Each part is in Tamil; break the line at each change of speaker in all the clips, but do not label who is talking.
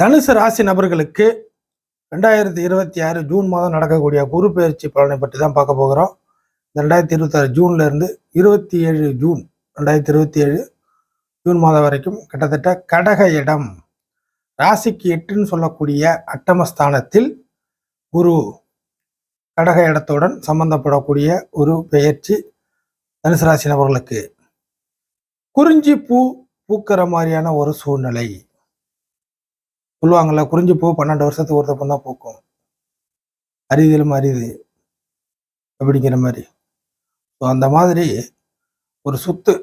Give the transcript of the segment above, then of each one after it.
தனுசு ராசி நபர்களுக்கு 2026 ஜூன் மாதம் நடக்கக்கூடிய குரு பெயர்ச்சி பலனை பற்றி தான் பார்க்க போகிறோம். இந்த 2026 ஜூன்ல இருந்து 27 ஜூன் 2027 ஜூன் மாதம் வரைக்கும் கிட்டத்தட்ட கடக இடம் ராசிக்கு 8ன்னு சொல்லக்கூடிய அட்டமஸ்தானத்தில் குரு கடக இடத்துடன் சம்பந்தப்படக்கூடிய ஒரு பெயர்ச்சி தனுசு ராசி நபர்களுக்கு குறிஞ்சி பூ பூக்கிற மாதிரியான ஒரு சூழ்நிலை. சொல்லுவாங்கள்ல, குறிஞ்சி பூ 12 வருஷத்துக்கு ஒருத்தப்பம் தான் பூக்கும், அரிதிலும் அரிது அப்படிங்கிற மாதிரி. ஸோ அந்த மாதிரி ஒரு சுத்து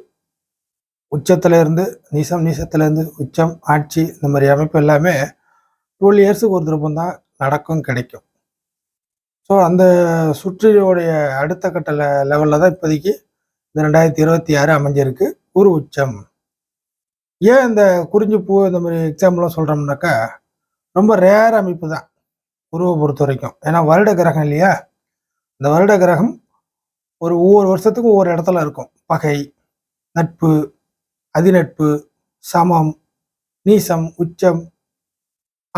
உச்சத்துல இருந்து நீசம், நீசத்துல இருந்து உச்சம், ஆட்சி, இந்த மாதிரி அமைப்பு எல்லாமே 12 இயர்ஸுக்கு ஒரு திருப்பம் தான் நடக்கும், கிடைக்கும். ஸோ அந்த சுற்றியோடைய அடுத்த கட்ட லெவலில் தான் இப்போதைக்கு இந்த 2026 அமைஞ்சிருக்கு குரு உச்சம். ஏன் இந்த குறிஞ்சி பூ இந்த மாதிரி எக்ஸாம்பிளாக சொல்கிறோம்னாக்கா, ரொம்ப ரேர் அமைப்பு தான் குருவை பொறுத்த வரைக்கும். ஏன்னா வருட கிரகம் இல்லையா, இந்த வருட கிரகம் ஒவ்வொரு வருஷத்துக்கும் ஒவ்வொரு இடத்துல இருக்கும். பகை, நட்பு, அதிநட்பு, சமம், நீசம், உச்சம்,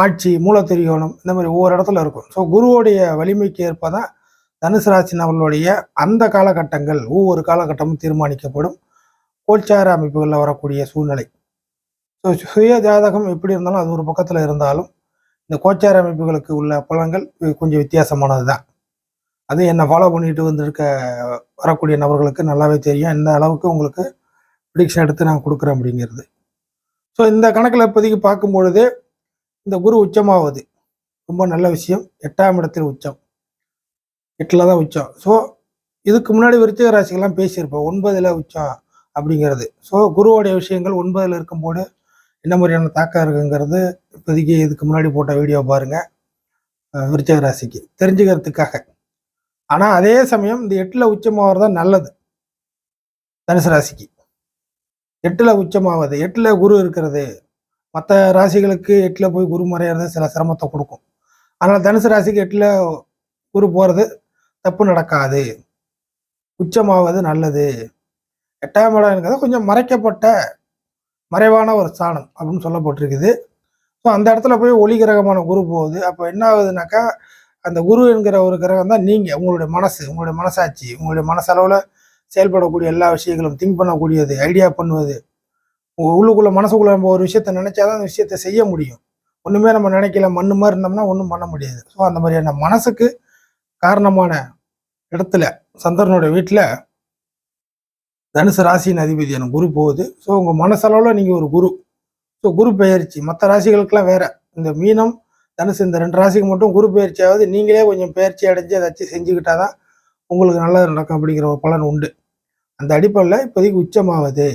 ஆட்சி, மூலத்திரியோணம், இந்த மாதிரி ஒவ்வொரு இடத்துல இருக்கும். ஸோ குருவோடைய வலிமைக்கு ஏற்ப தான் தனுசு ராசி நபர்களுடைய அந்த காலகட்டங்கள் ஒவ்வொரு காலகட்டமும் தீர்மானிக்கப்படும். கோச்சார அமைப்புகளில் வரக்கூடிய சூழ்நிலை. ஸோ சுய ஜாதகம் எப்படி இருந்தாலும் அது ஒரு பக்கத்தில் இருந்தாலும் இந்த கோச்சார அமைப்புகளுக்கு உள்ள பலன்கள் கொஞ்சம் வித்தியாசமானது தான். அது என்னை ஃபாலோ பண்ணிட்டு வந்திருக்க வரக்கூடிய நபர்களுக்கு நல்லாவே தெரியும் எந்த அளவுக்கு உங்களுக்கு ப்ரிடிக்ஷன் எடுத்து நான் கொடுக்குறேன் அப்படிங்கிறது. ஸோ இந்த கணக்கில் இப்போதைக்கு பார்க்கும்பொழுது இந்த குரு உச்சமாவது ரொம்ப நல்ல விஷயம். 8ஆம் இடத்தில் உச்சம், 8ல் தான் உச்சம். ஸோ இதுக்கு முன்னாடி விருச்சிக ராசிக்கெல்லாம் பேசியிருப்போம் 9ல் உச்சம் அப்படிங்கிறது. ஸோ குருவோடைய விஷயங்கள் 9ல் இருக்கும்போது என்ன மாதிரியான தாக்கம் இருக்குங்கிறது இப்போதைக்கு இதுக்கு முன்னாடி போட்ட வீடியோ பாருங்கள், விருச்சிக ராசிக்கு தெரிஞ்சுக்கிறதுக்காக. ஆனால் அதே சமயம் இந்த 8ல் உச்சமாவது தான் நல்லது தனுசு ராசிக்கு. 8ல் உச்சமாவது, 8ல் குரு இருக்கிறது மற்ற ராசிகளுக்கு 8ல் போய் குரு மறையிறது சில சிரமத்தை கொடுக்கும். ஆனால் தனுசு ராசிக்கு 8ல் குரு போகிறது தப்பு நடக்காது, உச்சமாவது நல்லது. 8ஆம் இடம் இருக்கிறது கொஞ்சம் மறைக்கப்பட்ட மறைவான ஒரு ஸ்தானம் அப்படின்னு சொல்லப்பட்டிருக்குது. ஸோ அந்த இடத்துல போய் ஒளி கிரகமான குரு போகுது. அப்போ என்ன ஆகுதுனாக்கா, அந்த குரு என்கிற ஒரு கிரகம் தான் நீங்கள், உங்களுடைய மனசு, உங்களுடைய மனசாட்சி, உங்களுடைய மனசளவில் செயல்படக்கூடிய எல்லா விஷயங்களும், திங்க் பண்ணக்கூடியது, ஐடியா பண்ணுவது, உள்ளுக்குள்ளே மனசுக்குள்ளே நம்ம ஒரு விஷயத்தை நினைச்சாதான் அந்த விஷயத்தை செய்ய முடியும். ஒன்றுமே நம்ம நினைக்கல மண்ணு மாதிரி இருந்தோம்னா ஒன்றும் பண்ண முடியாது. ஸோ அந்த மாதிரியான மனசுக்கு காரணமான இடத்துல சந்திரனுடைய வீட்டில் தனுசு ராசியின் அதிபதியான குரு போகுது. ஸோ உங்கள் மனசளவில் நீங்கள் ஒரு குரு. ஸோ குரு பெயர்ச்சி மற்ற ராசிகளுக்கெல்லாம் வேற. இந்த மீனம், தனுசு இந்த 2 ராசிக்கு மட்டும் குரு பெயர்ச்சியாவது நீங்களே கொஞ்சம் பெயர்ச்சி அடைஞ்சு ஏதாச்சும் செஞ்சுக்கிட்டால் தான் உங்களுக்கு நல்லது நடக்கும் அப்படிங்கிற ஒரு பலன் உண்டு. அந்த அடிப்படையில் இப்போதைக்கு உச்சமாவது.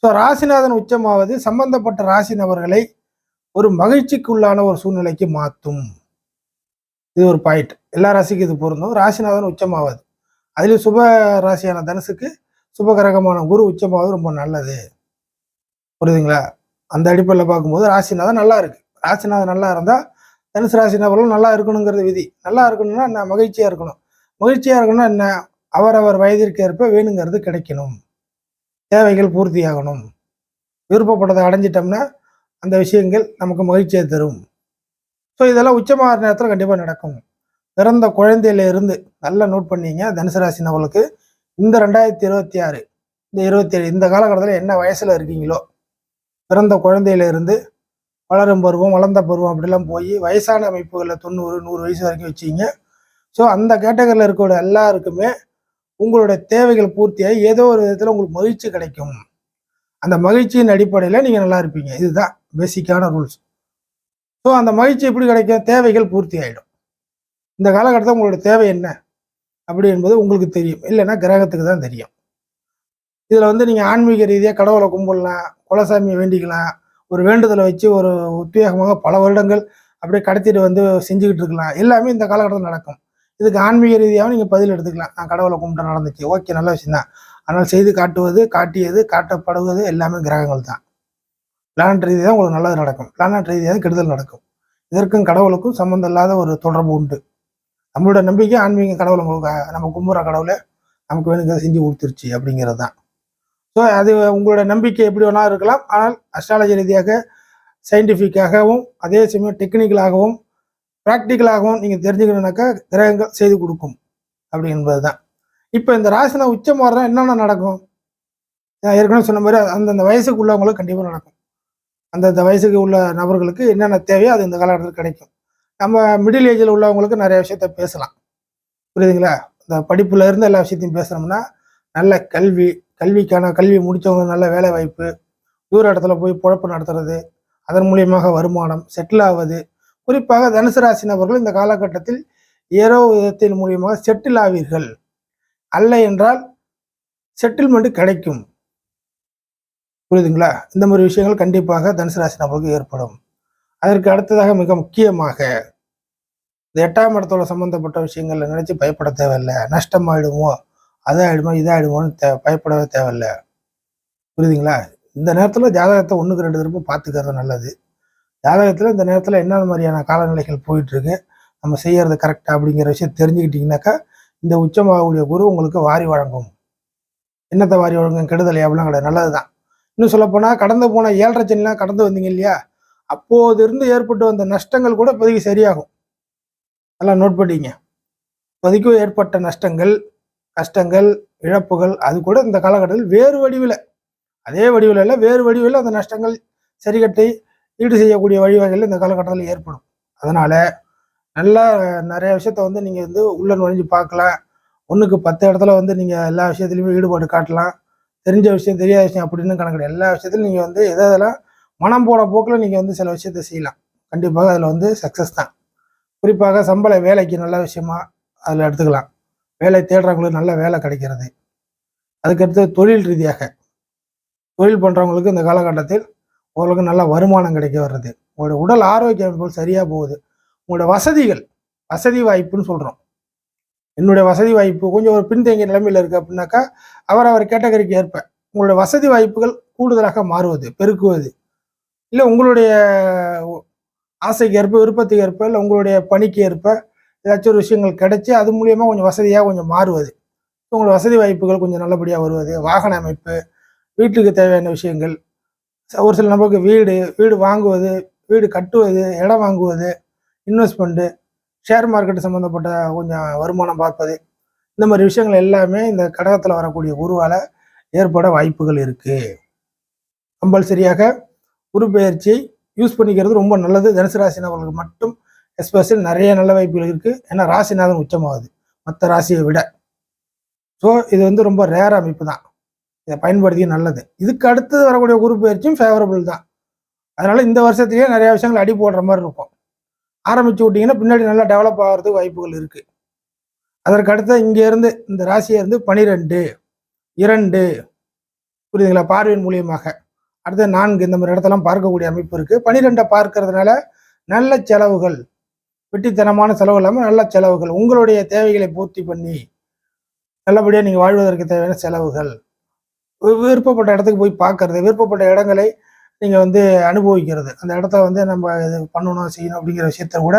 ஸோ ராசிநாதன் உச்சமாவது சம்பந்தப்பட்ட ராசி நபர்களை ஒரு மகிழ்ச்சிக்குள்ளான ஒரு சூழ்நிலைக்கு மாற்றும். இது ஒரு பாயிண்ட். எல்லா ராசிக்கும் இது பொருந்தும். ராசிநாதன் உச்சமாவது, அதுலேயும் சுப ராசியான தனுசுக்கு சுபகிரகமான குரு உச்சமாவது ரொம்ப நல்லது. புரியுதுங்களா? அந்த அடிப்படையில் பார்க்கும்போது ராசிநாதன் நல்லா இருக்கு. ராசிநாதன் நல்லா இருந்தால் தனுசு ராசி நபர்களும் நல்லா இருக்கணுங்கிறது விதி. நல்லா இருக்கணும்னா என்ன, மகிழ்ச்சியாக இருக்கணும். மகிழ்ச்சியாக இருக்கணும்னா என்ன, அவரவர் வயதிற்கு ஏற்ப வேணுங்கிறது கிடைக்கணும், தேவைகள் பூர்த்தியாகணும். விருப்பப்பட்டதை அடைஞ்சிட்டோம்னா அந்த விஷயங்கள் நமக்கு மகிழ்ச்சியை தரும். ஸோ இதெல்லாம் உச்சமாகிற நேரத்தில் கண்டிப்பாக நடக்கும். பிறந்த குழந்தையில இருந்து நல்லா நோட் பண்ணீங்க, தனுசு ராசி நபர்களுக்கு இந்த 2026 இந்த 27 இந்த காலகட்டத்தில் என்ன வயசில் இருக்கீங்களோ, பிறந்த குழந்தையில இருந்து வளரும் பருவம், வளர்ந்த பருவம் அப்படிலாம் போய் வயசான அமைப்புகளில் 90 100 வயசு வரைக்கும் வச்சிங்க. ஸோ அந்த கேட்டகரியில் இருக்கிற எல்லாருக்குமே உங்களோட தேவைகள் பூர்த்தியாகி ஏதோ ஒரு விதத்தில் உங்களுக்கு மகிழ்ச்சி கிடைக்கும். அந்த மகிழ்ச்சியின் அடிப்படையில் நீங்கள் நல்லா இருப்பீங்க. இதுதான் பேசிக்கான ரூல்ஸ். ஸோ அந்த மகிழ்ச்சி எப்படி கிடைக்கும், தேவைகள் பூர்த்தி ஆகிடும். இந்த காலகட்டத்தில் உங்களோட தேவை என்ன அப்படி என்பது உங்களுக்கு தெரியும், இல்லைன்னா கிரகத்துக்கு தான் தெரியும். இதில் வந்து நீங்கள் ஆன்மீக ரீதியாக கடவுளை கும்பிடலாம், குலசாமியை வேண்டிக்கலாம், ஒரு வேண்டுதலை வச்சு ஒரு உத்வேகமாக பல வருடங்கள் அப்படியே கடத்திட்டு வந்து செஞ்சுக்கிட்டு இருக்கலாம். எல்லாமே இந்த காலகட்டத்தில் நடக்கும். இதுக்கு ஆன்மீக ரீதியாகவும் நீங்கள் பதில் எடுத்துக்கலாம். நான் கடவுளை கும்பிட்டு நடந்துச்சு, ஓகே, நல்ல விஷயம் தான். ஆனால் செய்து காட்டுவது, காட்டியது, காட்டப்படுவது எல்லாமே கிரகங்கள் தான். பிளானட் ரீதியாக உங்களுக்கு நல்லது நடக்கும், பிளானட் ரீதியாக கெடுதல் நடக்கும். இதற்கும் கடவுளுக்கும் சம்மந்தம் இல்லாத ஒரு தொடர்பு உண்டு. நம்மளோட நம்பிக்கை ஆன்மீக கடவுளை, நம்ம கும்புற கடவுளை நமக்கு வேணுங்கிறத செஞ்சு கொடுத்துருச்சு அப்படிங்கிறது தான். ஸோ அது உங்களோட நம்பிக்கை எப்படி வேணாலும் இருக்கலாம். ஆனால் அஸ்ட்ராலஜி ரீதியாக சயின்டிஃபிக்காகவும் அதே சமயம் டெக்னிக்கலாகவும் ப்ராக்டிக்கலாகவும் நீங்கள் தெரிஞ்சுக்கணுன்னாக்கா கிரகங்கள் செய்து கொடுக்கும் அப்படி என்பது தான். இப்போ இந்த ராசினா உச்சம் மாறுனா என்னென்ன நடக்கும்? நான் ஏற்கனவே சொன்ன மாதிரி அந்தந்த வயசுக்கு உள்ளவங்களுக்கு கண்டிப்பாக நடக்கும். அந்தந்த வயசுக்கு உள்ள நபர்களுக்கு என்னென்ன தேவையோ அது இந்த காலகட்டத்தில் கிடைக்கும். நம்ம மிடில் ஏஜில் உள்ளவங்களுக்கு நிறைய விஷயத்த பேசலாம். புரியுதுங்களா? இந்த படிப்புல இருந்து எல்லா விஷயத்தையும் பேசுகிறோம்னா, நல்ல கல்வி முடித்தவங்க நல்ல வேலை வாய்ப்பு, தூர இடத்துல போய் பொழப்பு நடத்துறது, அதன் மூலியமாக வருமானம், செட்டில் ஆவது. குறிப்பாக தனுசு ராசி நபர்கள் இந்த காலகட்டத்தில் ஏதோ விதத்தின் மூலியமாக செட்டில் ஆவீர்கள். அல்ல என்றால் செட்டில்மெண்ட் கிடைக்கும். புரியுதுங்களா? இந்த மாதிரி விஷயங்கள் கண்டிப்பாக தனுசு ராசி நபர்களுக்கு ஏற்படும். அதற்கு அடுத்ததாக மிக முக்கியமாக இந்த 8ஆம் இடத்தோட சம்பந்தப்பட்ட விஷயங்கள்ல நினைச்சு பயப்பட தேவையில்லை. நஷ்டம் ஆயிடுமோ, அதாயிடுமோ, இதாயிடுமோன்னு பயப்படவே தேவையில்லை. புரியுதுங்களா? இந்த நேரத்தில் ஜாதகத்தை 1க்கு 2 திரும்ப பார்த்துக்கிறது நல்லது. ஜாதகத்தில் இந்த நேரத்தில் என்னென்ன மாதிரியான காலநிலைகள் போயிட்டு இருக்கு, நம்ம செய்யறது கரெக்டா அப்படிங்கிற விஷயம் தெரிஞ்சுக்கிட்டீங்கன்னாக்கா இந்த உச்சமாகக்கூடிய குரு உங்களுக்கு வாரி வழங்கும். என்னத்தை வாரி வழங்கும்? கெடுதல் எவ்வளோ கிடையாது, நல்லதுதான். இன்னும் சொல்லப்போனால் கடந்து போன 7.5 சனிலாம் கடந்து வந்தீங்க இல்லையா, அப்போது இருந்து ஏற்பட்டு வந்த நஷ்டங்கள் கூட இப்போதைக்கு சரியாகும். நல்லா நோட் பண்ணிங்க. இப்போதைக்கும் ஏற்பட்ட நஷ்டங்கள், கஷ்டங்கள், இழப்புகள் அது கூட இந்த காலகட்டத்தில் வேறு வடிவில், அதே வடிவில் இல்லை வேறு வடிவில் அந்த நஷ்டங்கள் சரிகட்டை ஈடு செய்யக்கூடிய வழிவகைகள் இந்த காலகட்டத்தில் ஏற்படும். அதனால நல்லா நிறைய விஷயத்த நீங்கள் உள்ள நுழைஞ்சு பார்க்கலாம். 1க்கு 10 இடத்துல நீங்கள் எல்லா விஷயத்துலையுமே ஈடுபாடு காட்டலாம். தெரிஞ்ச விஷயம் தெரியாத விஷயம் அப்படின்னு கணக்கு எல்லா விஷயத்திலும் நீங்கள் எதெல்லாம் மனம் போன போக்கில் நீங்கள் சில விஷயத்த செய்யலாம். கண்டிப்பாக அதில் சக்ஸஸ் தான். குறிப்பாக சம்பள வேலைக்கு நல்ல விஷயமா அதில் எடுத்துக்கலாம். வேலை தேடுறவங்களுக்கு நல்ல வேலை கிடைக்கிறது. அதுக்கடுத்து தொழில் ரீதியாக தொழில் பண்ணுறவங்களுக்கு இந்த காலகட்டத்தில் ஓரளவுக்கு நல்ல வருமானம் கிடைக்க வர்றது. உங்களோட உடல் ஆரோக்கியம் சரியாக போகுது. உங்களோட வசதி வாய்ப்புன்னு சொல்கிறோம். என்னுடைய வசதி வாய்ப்பு கொஞ்சம் ஒரு பின்தங்கிய நிலைமையில் இருக்குது அப்படின்னாக்கா அவர் கேட்டகரிக்கு ஏற்ப உங்களுடைய வசதி வாய்ப்புகள் கூடுதலாக மாறுவது, பெருக்குவது, இல்லை உங்களுடைய ஆசைக்கு ஏற்ப, விருப்பத்துக்கு ஏற்ப, இல்லை உங்களுடைய பணிக்கு ஏற்ப ஏதாச்சும் ஒரு விஷயங்கள் கிடைச்சி அது மூலியமாக கொஞ்சம் வசதியாக கொஞ்சம் மாறுவது, உங்களோட வசதி வாய்ப்புகள் கொஞ்சம் நல்லபடியாக வருவது, வாகன அமைப்பு, வீட்டுக்கு தேவையான விஷயங்கள், ஒரு சில நபருக்கு வீடு வாங்குவது, வீடு கட்டுவது, இடம் வாங்குவது, இன்வெஸ்ட்மெண்ட்டு, ஷேர் மார்க்கெட் சம்மந்தப்பட்ட கொஞ்சம் வருமானம் பார்ப்பது, இந்த மாதிரி விஷயங்கள் எல்லாமே இந்த கடகத்தில் வரக்கூடிய குருவால் ஏற்பட வாய்ப்புகள் இருக்குது. கம்பல்சரியாக குரு பெயர்ச்சியை யூஸ் பண்ணிக்கிறது ரொம்ப நல்லது. தனுசு ராசினவர்களுக்கு மட்டும் எஸ்பெஷல் நிறைய நல்ல வாய்ப்புகள் இருக்குது. ஏன்னா ராசிநாதன் உச்சமாகுது மற்ற ராசியை விட. ஸோ இது ரொம்ப ரேர் அமைப்பு தான். இதை பயன்படுத்திய நல்லது. இதுக்கு அடுத்தது வரக்கூடிய குரு பெயர்ச்சியும் ஃபேவரபிள் தான். அதனால இந்த வருஷத்துலேயே நிறைய விஷயங்கள் அடி போடுற மாதிரி இருக்கும். ஆரம்பிச்சு விட்டீங்கன்னா பின்னாடி நல்லா டெவலப் ஆகிறதுக்கு வாய்ப்புகள் இருக்குது. அதற்கு அடுத்த இங்கேருந்து இந்த ராசியை இருந்து 12, 2 புரியுதுங்களா, பார்வையின் மூலியமாக அடுத்த 4 இந்த மாதிரி இடத்தெல்லாம் பார்க்கக்கூடிய அமைப்பு இருக்குது. 12 பார்க்கறதுனால நல்ல செலவுகள், வெட்டித்தனமான செலவு இல்லாமல் நல்ல செலவுகள், உங்களுடைய தேவைகளை பூர்த்தி பண்ணி நல்லபடியாக நீங்கள் வாழ்வதற்கு தேவையான செலவுகள், விருப்பப்பட்ட இடத்துக்கு போய் பார்க்கறது, விருப்பப்பட்ட இடங்களை நீங்கள் அனுபவிக்கிறது, அந்த இடத்த நம்ம இது பண்ணணும் செய்யணும் அப்படிங்கிற விஷயத்த கூட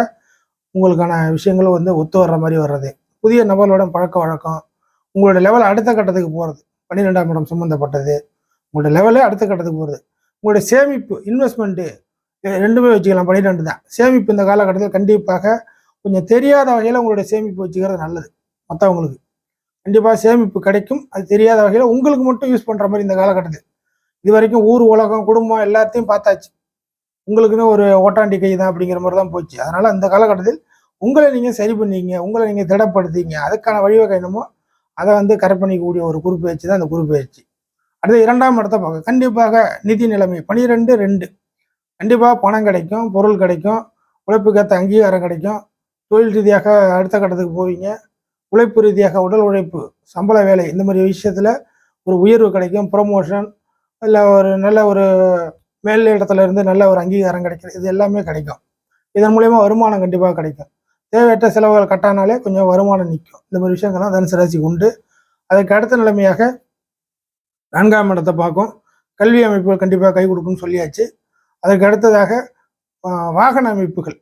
உங்களுக்கான விஷயங்களும் ஒத்து வர்ற மாதிரி வர்றது, புதிய நபர்களோட பழக்க வழக்கம், உங்களோட லெவல் அடுத்த கட்டத்துக்கு போகிறது, 12ஆம் இடம் சம்மந்தப்பட்டது, உங்களோட லெவலே அடுத்த கட்டத்துக்கு போகிறது, உங்களுடைய சேமிப்பு, இன்வெஸ்ட்மெண்ட்டு ரெண்டுமே வச்சுக்கலாம். 12 தான் சேமிப்பு. இந்த காலகட்டத்தில் கண்டிப்பாக கொஞ்சம் தெரியாத வகையில் உங்களுடைய சேமிப்பு வச்சுக்கிறது நல்லது. மற்றவங்களுக்கு கண்டிப்பாக சேமிப்பு கிடைக்கும். அது தெரியாத வகையில் உங்களுக்கு மட்டும் யூஸ் பண்ணுற மாதிரி இந்த காலகட்டத்தில். இது வரைக்கும் ஊர் உலகம் குடும்பம் எல்லாத்தையும் பார்த்தாச்சு. உங்களுக்குன்னு ஒரு ஓட்டாண்டி கை தான் அப்படிங்கிற மாதிரி தான் போச்சு. அதனால அந்த காலகட்டத்தில் உங்களை நீங்கள் சரி பண்ணிங்க, உங்களை நீங்கள் திடப்படுத்திங்க, அதுக்கான வழிவகை என்னமோ அதை கரெக்ட் பண்ணிக்கக்கூடிய ஒரு குரு பயிற்சி தான் அந்த குரு பயிற்சி. அடுத்து 2ஆம் இடத்தை பார்க்க கண்டிப்பாக நிதி நிலைமை 12, 2 கண்டிப்பாக பணம் கிடைக்கும், பொருள் கிடைக்கும், உழைப்புக்கேற்ற அங்கீகாரம் கிடைக்கும், தொழில் ரீதியாக அடுத்த கட்டத்துக்கு போவீங்க, உழைப்பு ரீதியாக உடல் உழைப்பு, சம்பள வேலை, இந்த மாதிரி விஷயத்தில் ஒரு உயர்வு கிடைக்கும், ப்ரொமோஷன், இல்லை ஒரு நல்ல ஒரு மேல் இடத்துல இருந்து நல்ல ஒரு அங்கீகாரம் கிடைக்கிறது, இது எல்லாமே கிடைக்கும். இதன் மூலயமா வருமானம் கண்டிப்பாக கிடைக்கும். தேவையற்ற செலவுகள் கட்டானாலே கொஞ்சம் வருமானம் நிற்கும். இந்த மாதிரி விஷயங்கள்லாம் தனுசு ராசிக்கு உண்டு. அதுக்கு அடுத்த நிலைமையாக 4ஆம் இடத்தை பார்க்கும். கல்வி அமைப்புகள் கண்டிப்பாக கை கொடுக்கும்னு சொல்லியாச்சு. அதுக்கு அடுத்ததாக வாகன அமைப்புகள்,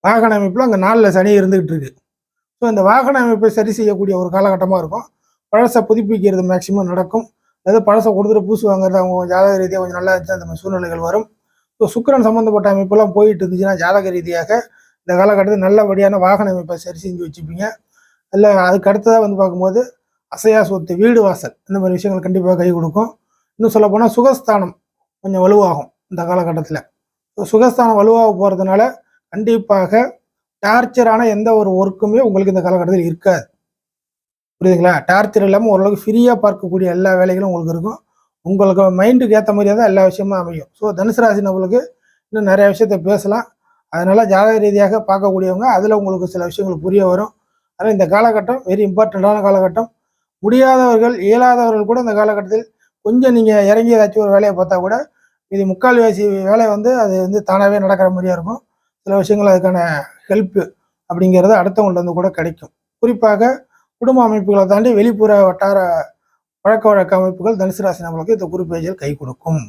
வாகன அமைப்பில் அங்கே 4ல் சனி இருந்துகிட்டு இருக்கு. ஸோ இந்த வாகன அமைப்பை சரி செய்யக்கூடிய ஒரு காலகட்டமாக இருக்கும். பழசை புதுப்பிக்கிறது மேக்சிமம் நடக்கும். அதாவது பழசை கொடுத்துட்டு பூசு வாங்குறது அவங்க ஜாதக ரீதியாக கொஞ்சம் நல்லா இருந்துச்சு, அந்த மாதிரி சூழ்நிலைகள் வரும். ஸோ சுக்கிரன் சம்மந்தப்பட்ட அமைப்பெல்லாம் போயிட்டு இருந்துச்சுன்னா ஜாதக ரீதியாக இந்த காலகட்டத்தில் நல்லபடியான வாகன அமைப்பை சரி செஞ்சு வச்சுப்பீங்க. இல்லை அதுக்கு அடுத்ததாக வந்து பார்க்கும்போது அசையா சொத்து, வீடு வாசல், இந்த மாதிரி விஷயங்கள் கண்டிப்பாக கை கொடுக்கும். இன்னும் சொல்லப்போனால் சுகஸ்தானம் கொஞ்சம் வலுவாகும் இந்த காலகட்டத்தில். சுகஸ்தானம் வலுவாக போகிறதுனால கண்டிப்பாக டார்ச்சரான எந்த ஒரு ஒர்க்குமே உங்களுக்கு இந்த காலகட்டத்தில் இருக்காது. புரியுதுங்களா? டார்ச்சர் இல்லாமல் ஓரளவுக்கு ஃப்ரீயாக பார்க்கக்கூடிய எல்லா வேலைகளும் உங்களுக்கு இருக்கும். உங்களுக்கு மைண்டுக்கு ஏற்ற மாதிரியே தான் எல்லா விஷயமும் அமையும். ஸோ தனுசு ராசி நபர்களுக்கு இன்னும் நிறைய விஷயத்த பேசலாம். அதனால் ஜாதக ரீதியாக பார்க்கக்கூடியவங்க அதில் உங்களுக்கு சில விஷயங்கள் புரிய வரும். அதனால் இந்த காலகட்டம் வெரி இம்பார்ட்டண்ட்டான காலகட்டம். முடியாதவர்கள், இயலாதவர்கள் கூட இந்த காலகட்டத்தில் கொஞ்சம் நீங்கள் இறங்கி ஏதாச்சும் ஒரு வேலையை பார்த்தா கூட இது முக்கால்வாசி வேலை வந்து அது வந்து தானாகவே நடக்கிற மாதிரியா இருக்கும். சில விஷயங்கள் அதுக்கான ஹெல்ப்பு அப்படிங்கிறது அடுத்தவங்கள்ட்ட வந்து கூட கிடைக்கும். குறிப்பாக குடும்ப அமைப்புகளை தாண்டி வெளிப்புற வட்டார பழக்க வழக்க அமைப்புகள் தனுசு ராசி நபர்களுக்கு இந்த குரு பேஜில் கை கொடுக்கும்.